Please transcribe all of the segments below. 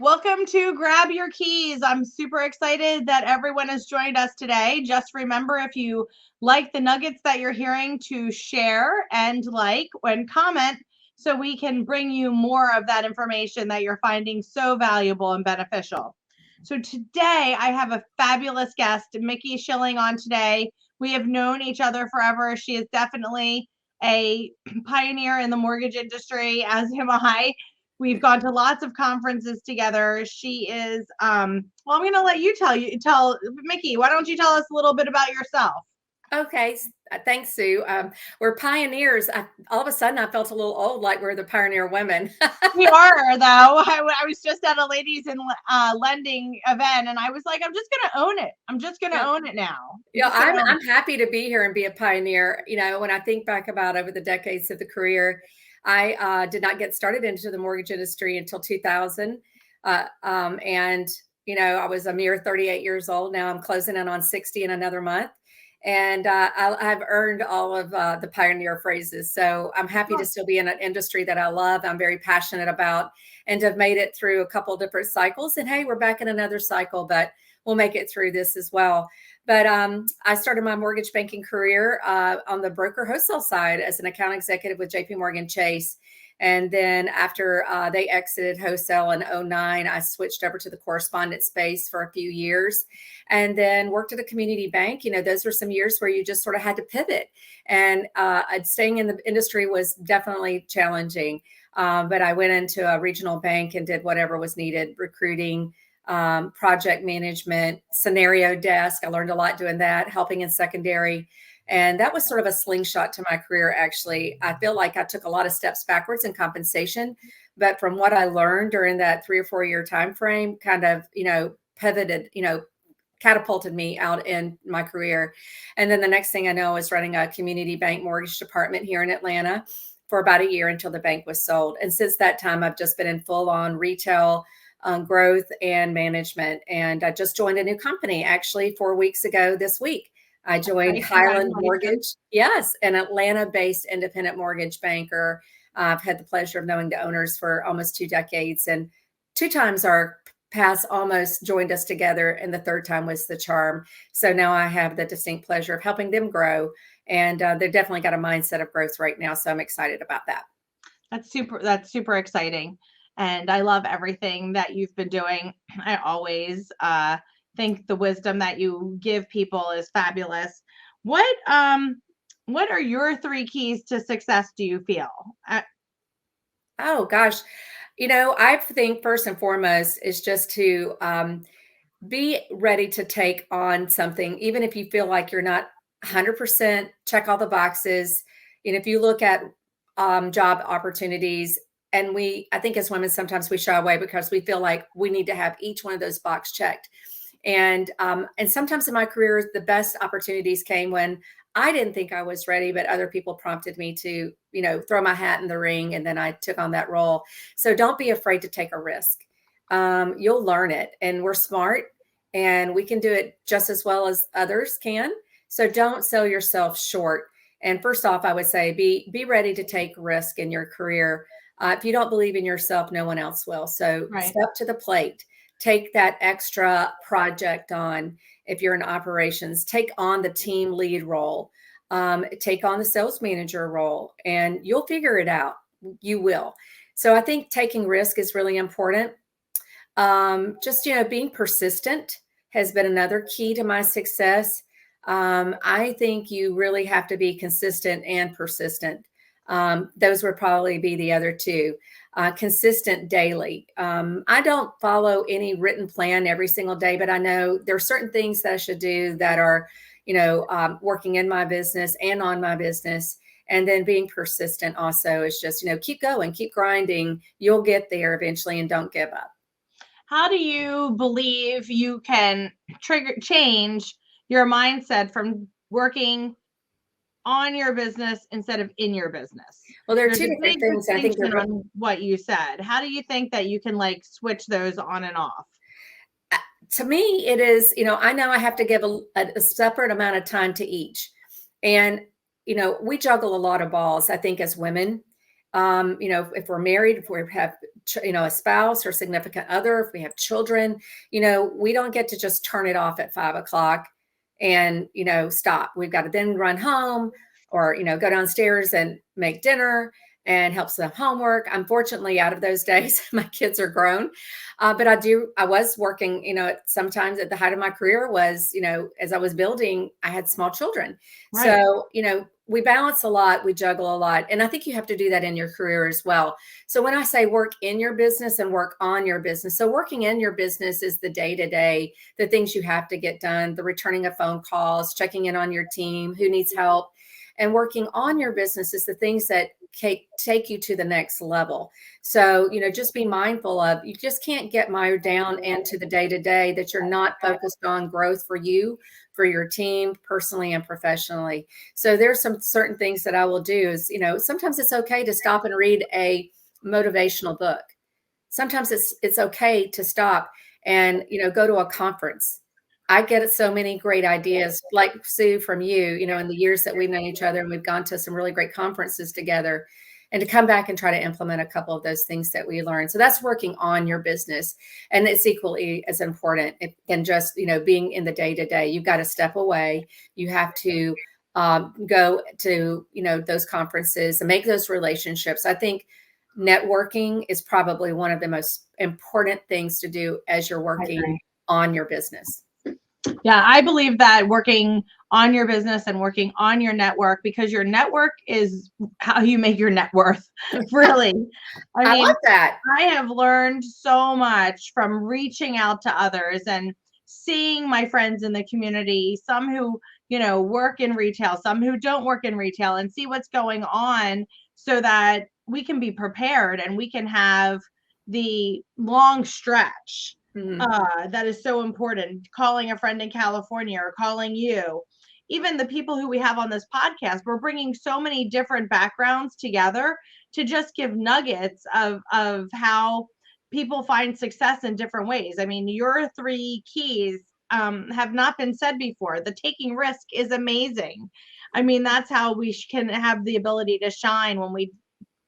Welcome to Grab Your Keys. I'm super excited that everyone has joined us today. Just remember, if you like the nuggets that you're hearing, to share and comment so we can bring you more of that information that you're finding so valuable and beneficial. So today I have a fabulous guest, Mickey Schilling, on today. We have known each other forever. She is definitely a pioneer in the mortgage industry, as am I. We've gone to lots of conferences together. She is, well, I'm going to let you tell Mickey, why don't you tell us a little bit about yourself? Okay, thanks, Sue. We're pioneers. All of a sudden, I felt a little old, like we're the pioneer women. We are, though. I was just at a ladies in lending event, and I was like, I'm just going to own it. I'm just going to Yeah, own it now. I'm yeah. just going I'm to own I'm it. happy to be here and be a pioneer. When I think back about over the decades of the career, I did not get started into the mortgage industry until 2000, and I was a mere 38 years old. Now I'm closing in on 60 in another month. And I've earned all of the pioneer phrases. So I'm happy to still be in an industry that I love, I'm very passionate about, and to have made it through a couple of different cycles. And hey, we're back in another cycle, but we'll make it through this as well. But I started my mortgage banking career on the broker wholesale side as an account executive with JP Morgan Chase. And then after they exited wholesale in 2009, I switched over to the correspondent space for a few years and then worked at a community bank. Those were some years where you just sort of had to pivot. And staying in the industry was definitely challenging. But I went into a regional bank and did whatever was needed, recruiting, project management, scenario desk. I learned a lot doing that, helping in secondary. And that was sort of a slingshot to my career, actually. I feel like I took a lot of steps backwards in compensation, but from what I learned during that 3 or 4 year time frame, kind of, pivoted, catapulted me out in my career. And then the next thing I know is running a community bank mortgage department here in Atlanta for about a year until the bank was sold. And since that time, I've just been in full on retail growth and management. And I just joined a new company actually 4 weeks ago this week. I joined Highland Mortgage. Yes, an Atlanta-based independent mortgage banker. I've had the pleasure of knowing the owners for almost 2 decades, and 2 times our paths almost joined us together, and the third time was the charm. So now I have the distinct pleasure of helping them grow, and they've definitely got a mindset of growth right now. So I'm excited about that. That's super exciting. And I love everything that you've been doing. I always think the wisdom that you give people is fabulous. What are your 3 keys to success, do you feel? Oh gosh, I think first and foremost is just to be ready to take on something, even if you feel like you're not 100% check all the boxes. If you look at job opportunities, and I think as women, sometimes we shy away because we feel like we need to have each one of those box checked. And sometimes in my career, the best opportunities came when I didn't think I was ready, but other people prompted me to, throw my hat in the ring, and then I took on that role. So don't be afraid to take a risk. You'll learn it, and we're smart, and we can do it just as well as others can. So don't sell yourself short. And first off, I would say be ready to take risk in your career. If you don't believe in yourself, no one else will. So step to the plate. Take that extra project on. If you're in operations, take on the team lead role, take on the sales manager role, and you'll figure it out. You will. So I think taking risk is really important. Just, being persistent has been another key to my success. I think you really have to be consistent and persistent. Those would probably be the other 2. Consistent daily. I don't follow any written plan every single day, but I know there are certain things that I should do that are, working in my business and on my business. And then being persistent also is just, keep going, keep grinding. You'll get there eventually, and don't give up. How do you believe you can change your mindset from working on your business instead of in your business? Well, there are 2 different things. I think on what you said. How do you think that you can switch those on and off? To me, it is, I know I have to give a separate amount of time to each. And, we juggle a lot of balls, I think, as women. If we're married, if we have, a spouse or significant other, if we have children, we don't get to just turn it off at 5 o'clock and, stop. We've got to then run home or, go downstairs and make dinner and help some homework. I'm fortunately out of those days. My kids are grown. But I was working, sometimes at the height of my career was, as I was building, I had small children. Right. So, we balance a lot, we juggle a lot. And I think you have to do that in your career as well. So when I say work in your business and work on your business, so working in your business is the day-to-day, the things you have to get done, the returning of phone calls, checking in on your team, who needs help. And working on your business is the things that take you to the next level. So, just be mindful of, you just can't get mired down into the day-to-day that you're not focused on growth for you, for your team, personally and professionally. So there's some certain things that I will do is, sometimes it's okay to stop and read a motivational book. Sometimes it's okay to stop and, go to a conference. I get so many great ideas, like Sue from you, in the years that we've known each other, and we've gone to some really great conferences together, and to come back and try to implement a couple of those things that we learned. So that's working on your business. And it's equally as important than just, being in the day-to-day. You've got to step away. You have to go to, those conferences and make those relationships. I think networking is probably one of the most important things to do as you're working on your business. Yeah, I believe that working on your business and working on your network, because your network is how you make your net worth. Really. I love that. I have learned so much from reaching out to others and seeing my friends in the community, some who, work in retail, some who don't work in retail, and see what's going on so that we can be prepared and we can have the long stretch. That is so important. Calling a friend in California or calling you, even the people who we have on this podcast, we're bringing so many different backgrounds together to just give nuggets of how people find success in different ways. I mean, your 3 keys have not been said before. The taking risk is amazing. I mean, that's how we can have the ability to shine when we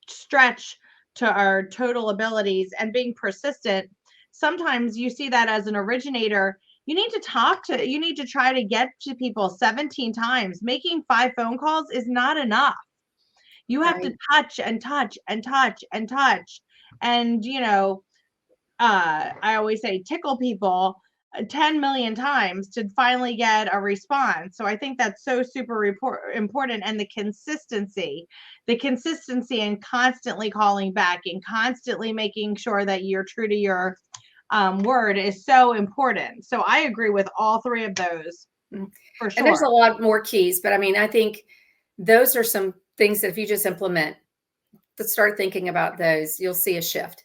stretch to our total abilities and being persistent. Sometimes you see that as an originator, you need to try to get to people 17 times. Making 5 phone calls is not enough. You have to touch and touch and touch and touch. And, I always say tickle people 10 million times to finally get a response. So I think that's so super important. And the consistency and constantly calling back and constantly making sure that you're true to your word is so important. So I agree with all 3 of those for sure. And there's a lot more keys, but I mean, I think those are some things that if you just implement, let's start thinking about those, you'll see a shift.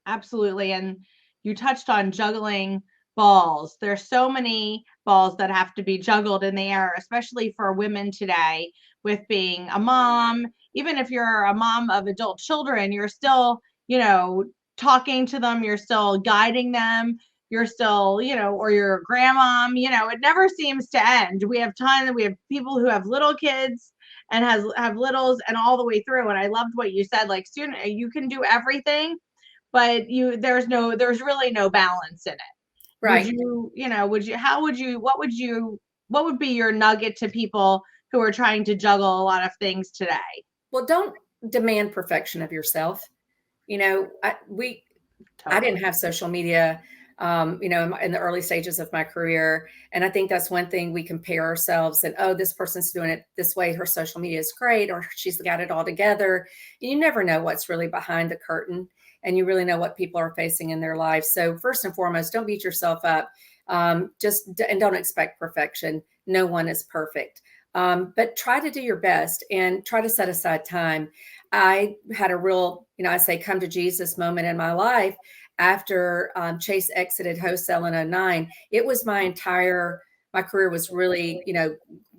Absolutely. And you touched on juggling balls. There's so many balls that have to be juggled in the air, especially for women today, with being a mom. Even if you're a mom of adult children, you're still, talking to them, you're still guiding them, you're still, or you're a grandmom, it never seems to end. We have people who have little kids and have littles and all the way through. And I loved what you said, like, student, you can do everything, but there's really no balance in it. Right. What would be your nugget to people who are trying to juggle a lot of things today? Well, don't demand perfection of yourself. I didn't have social media, in the early stages of my career. And I think that's one thing, we compare ourselves and, oh, this person's doing it this way, her social media is great, or she's got it all together. You never know what's really behind the curtain, and you really know what people are facing in their lives. So first and foremost, don't beat yourself up. And don't expect perfection. No one is perfect. But try to do your best and try to set aside time. I had a real, I say come to Jesus moment in my life after Chase exited wholesale in 2009. It was my career was really,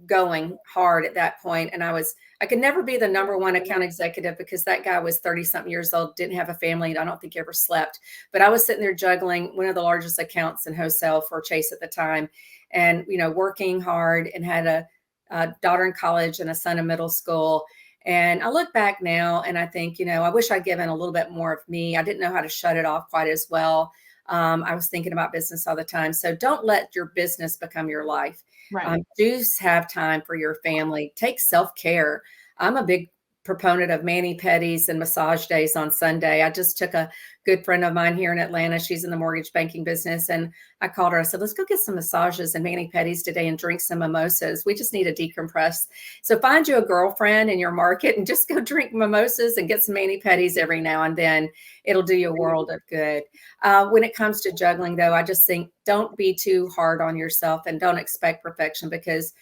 going hard at that point. And I could never be the number 1 account executive because that guy was 30 something years old, didn't have a family, and I don't think he ever slept. But I was sitting there juggling one of the largest accounts in wholesale for Chase at the time, and, working hard, and had a daughter in college and a son in middle school. And I look back now and I think, I wish I'd given a little bit more of me. I didn't know how to shut it off quite as well. I was thinking about business all the time. So don't let your business become your life. Right. Do have time for your family. Take self-care. I'm a big proponent of mani-pedis and massage days on Sunday. I just took a good friend of mine here in Atlanta. She's in the mortgage banking business. And I called her. I said, let's go get some massages and mani-pedis today and drink some mimosas. We just need to decompress. So find you a girlfriend in your market and just go drink mimosas and get some mani-pedis every now and then. It'll do you a world of good. When it comes to juggling, though, I just think don't be too hard on yourself and don't expect perfection because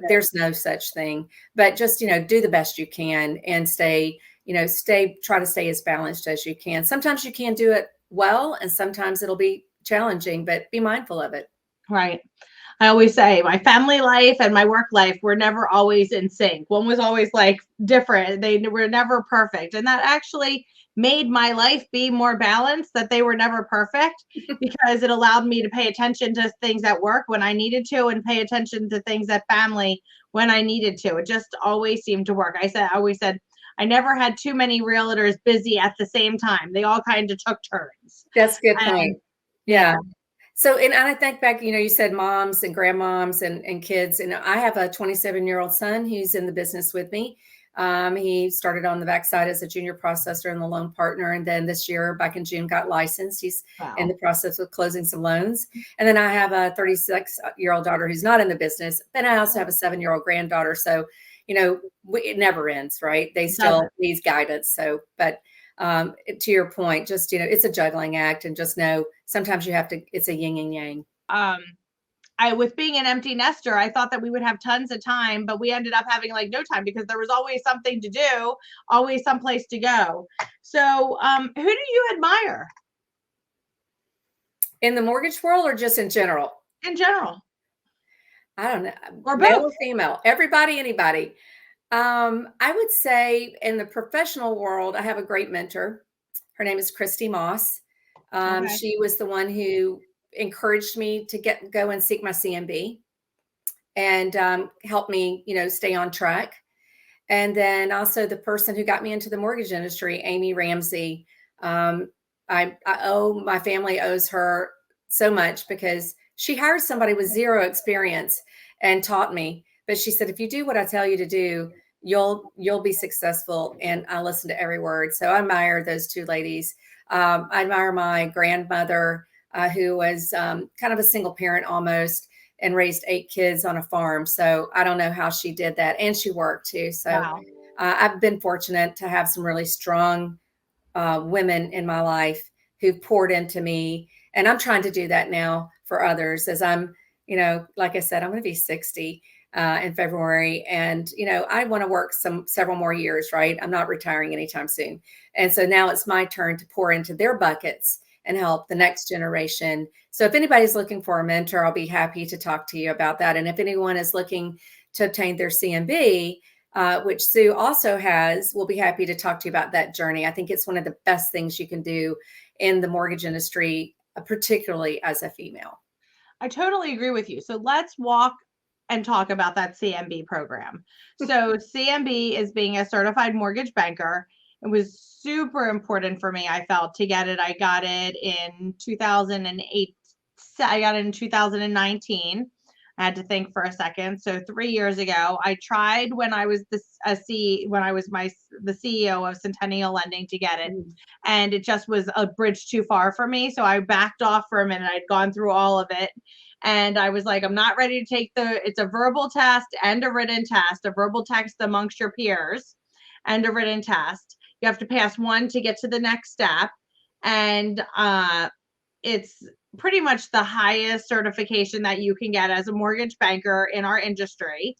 there's no such thing, but just, do the best you can and try to stay as balanced as you can. Sometimes you can do it well, and sometimes it'll be challenging, but be mindful of it. Right. I always say my family life and my work life were never always in sync. One was always like different. They were never perfect. And that actually made my life be more balanced, that they were never perfect because it allowed me to pay attention to things at work when I needed to and pay attention to things at family when I needed to. It just always seemed to work. I always said I never had too many realtors busy at the same time. They all kind of took turns. That's a good point. And, Yeah. So, and I think back, you said moms and grandmoms and kids, and I have a 27-year-old son who's in the business with me. He started on the backside as a junior processor and the loan partner. And then this year, back in June, got licensed. He's in the process of closing some loans. And then I have a 36-year-old daughter who's not in the business. Then I also have a 7-year-old granddaughter. So, it never ends, right? They still need guidance. So, but to your point, just, it's a juggling act, and just know sometimes you have to, it's a yin and yang. With being an empty nester, I thought that we would have tons of time, but we ended up having like no time because there was always something to do, always someplace to go. So, who do you admire? In the mortgage world or just in general? In general. I don't know. Or male both. or female, everybody, anybody. I would say in the professional world, I have a great mentor. Her name is Christy Moss. She was the one who encouraged me to go and seek my CMB and helped me, stay on track. And then also the person who got me into the mortgage industry, Amy Ramsey. My family owes her so much because she hired somebody with zero experience and taught me. But she said, if you do what I tell you to do, you'll be successful. And I listened to every word. So I admire those two ladies. I admire my grandmother, who was kind of a single parent almost and raised 8 kids on a farm. So I don't know how she did that. And she worked too. So I've been fortunate to have some really strong women in my life who've poured into me. And I'm trying to do that now for others as I'm, like I said, I'm going to be 60 in February. And, I want to work several more years, right? I'm not retiring anytime soon. And so now it's my turn to pour into their buckets and help the next generation. So if anybody's looking for a mentor, I'll be happy to talk to you about that. And if anyone is looking to obtain their CMB, which Sue also has, we'll be happy to talk to you about that journey. I think it's one of the best things you can do in the mortgage industry, particularly as a female. I totally agree with you. So let's walk and talk about that CMB program. So CMB is being a certified mortgage banker. It was super important for me, I felt, to get it. I got it in 2008. I got it in 2019. I had to think for a second. So 3 years ago, I tried when I was the CEO of Centennial Lending to get it, and it just was a bridge too far for me. So I backed off for a minute. I'd gone through all of it, and I was like, I'm not ready to take it's a verbal test and a written test, a verbal test amongst your peers and a written test. You have to pass one to get to the next step. And it's pretty much the highest certification that you can get as a mortgage banker in our industry.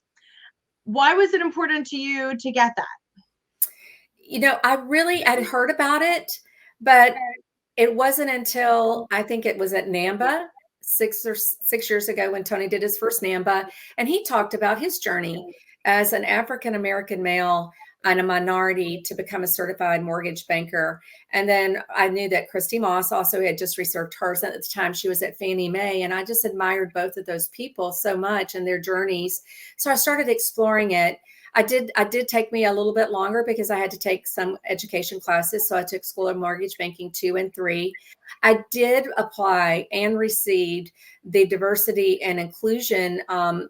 Why was it important to you to get that? I really had heard about it, but it wasn't until I think it was at NAMBA 6 years ago when Tony did his first NAMBA, and he talked about his journey as an African-American male and a minority to become a certified mortgage banker. And then I knew that Christy Moss also had just reserved hers at the time. She was at Fannie Mae. And I just admired both of those people so much and their journeys. So I started exploring it. I did take me a little bit longer because I had to take some education classes. So I took School of Mortgage Banking 2 and 3. I did apply and received the Diversity and Inclusion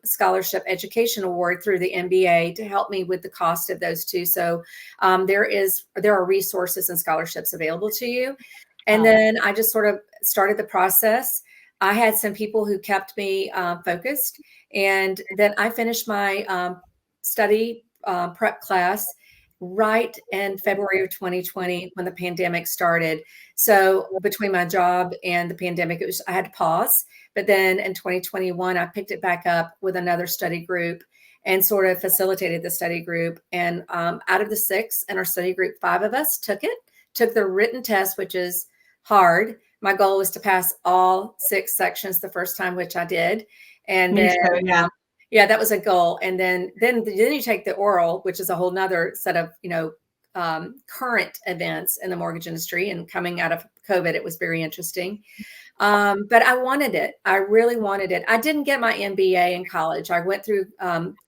Scholarship Education Award through the MBA to help me with the cost of those two. So there are resources and scholarships available to you. And then I just sort of started the process. I had some people who kept me focused, and then I finished my study prep class right in February of 2020 when the pandemic started. So between my job and the pandemic, I had to pause. But then in 2021, I picked it back up with another study group and sort of facilitated the study group. And out of the 6 in our study group, 5 of us took the written test, which is hard. My goal was to pass all 6 sections the first time, which I did. And Me then, too, yeah. yeah, that was a goal. And then you take the oral, which is a whole nother set of, current events in the mortgage industry. And coming out of COVID, it was very interesting. But I wanted it. I really wanted it. I didn't get my MBA in college. I went through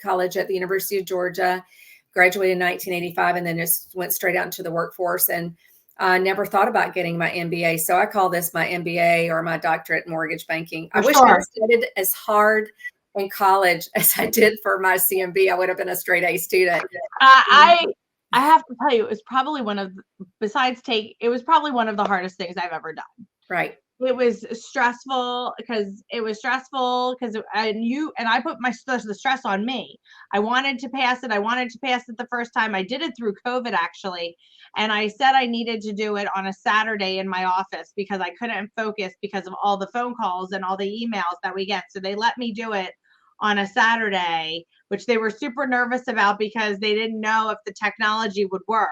college at the University of Georgia, graduated in 1985, and then just went straight out into the workforce, and I never thought about getting my MBA. So I call this my MBA or my doctorate in mortgage banking. I wish I had studied as hard in college as I did for my CMB. I would have been a straight A student. I have to tell you, it was probably one of the hardest things I've ever done. Right. It was stressful because I put the stress on me. I wanted to pass it. The first time. I did it through COVID, actually. And I said I needed to do it on a Saturday in my office because I couldn't focus because of all the phone calls and all the emails that we get. So they let me do it on a Saturday, which they were super nervous about because they didn't know if the technology would work.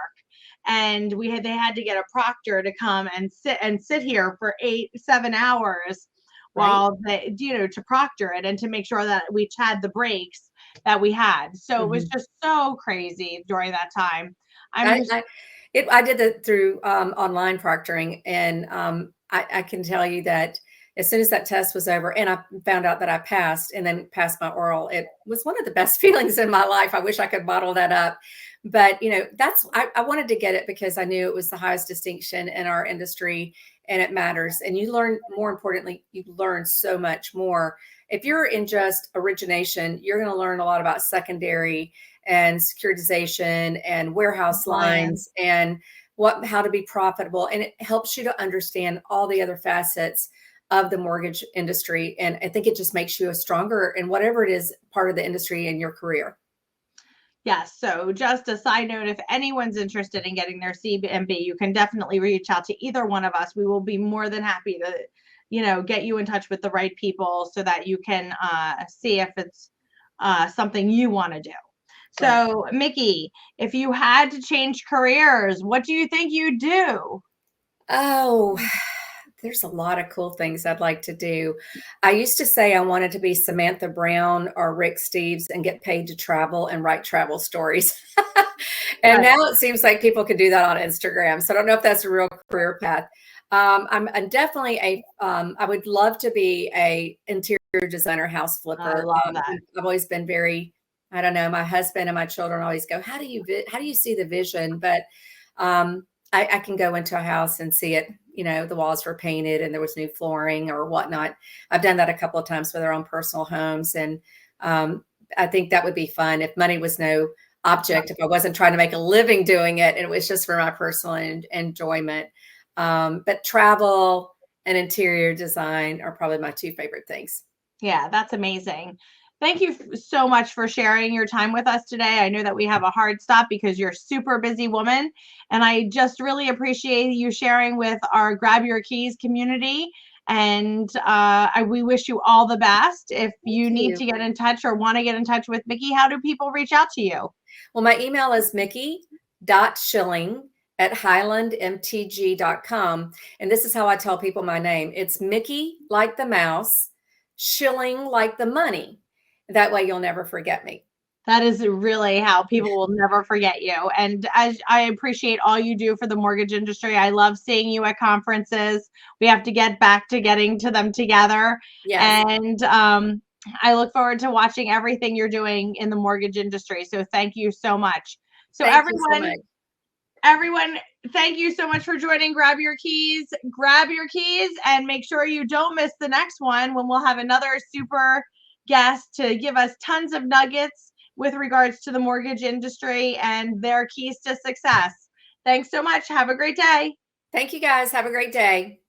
And they had to get a proctor to come and sit here for 7 hours while they, to proctor it and to make sure that we had the breaks that we had. So it was just so crazy during that time. I did it through online proctoring, and I can tell you that as soon as that test was over and I found out that I passed and then passed my oral, it was one of the best feelings in my life. I wish I could bottle that up. But, I wanted to get it because I knew it was the highest distinction in our industry, and it matters. And you learn, more importantly, you learn so much more. If you're in just origination, you're going to learn a lot about secondary and securitization and warehouse lines and how to be profitable. And it helps you to understand all the other facets of the mortgage industry. And I think it just makes you a stronger in whatever it is part of the industry in your career. Yes. So just a side note, if anyone's interested in getting their CMB, you can definitely reach out to either one of us. We will be more than happy to, get you in touch with the right people so that you can see if it's something you want to do. So, Mickey, if you had to change careers, what do you think you'd do? Oh, there's a lot of cool things I'd like to do. I used to say I wanted to be Samantha Brown or Rick Steves and get paid to travel and write travel stories. And now it seems like people can do that on Instagram. So I don't know if that's a real career path. I'm definitely I would love to be a interior designer, house flipper. I love that. I've always been very, I don't know, my husband and my children always go, how do you see the vision? But I can go into a house and see it, the walls were painted and there was new flooring or whatnot. I've done that a couple of times with our own personal homes. And I think that would be fun if money was no object, if I wasn't trying to make a living doing it and it was just for my personal enjoyment. But travel and interior design are probably my 2 favorite things. Yeah, that's amazing. Thank you so much for sharing your time with us today. I know that we have a hard stop because you're a super busy woman, and I just really appreciate you sharing with our Grab Your Keys community. And we wish you all the best. If you need to get in touch or want to get in touch with Mickey, how do people reach out to you? Well, my email is mickey.schilling@highlandmtg.com. And this is how I tell people my name. It's Mickey like the mouse, Schilling like the money. That way you'll never forget me. That is really how people will never forget you. And as I appreciate all you do for the mortgage industry. I love seeing you at conferences. We have to get back to getting to them together. Yes. And I look forward to watching everything you're doing in the mortgage industry. So thank you so much. So Thank you so much. everyone, thank you so much for joining. Grab your keys, and make sure you don't miss the next one when we'll have another super guest to give us tons of nuggets with regards to the mortgage industry and their keys to success. Thanks so much. Have a great day. Thank you guys. Have a great day.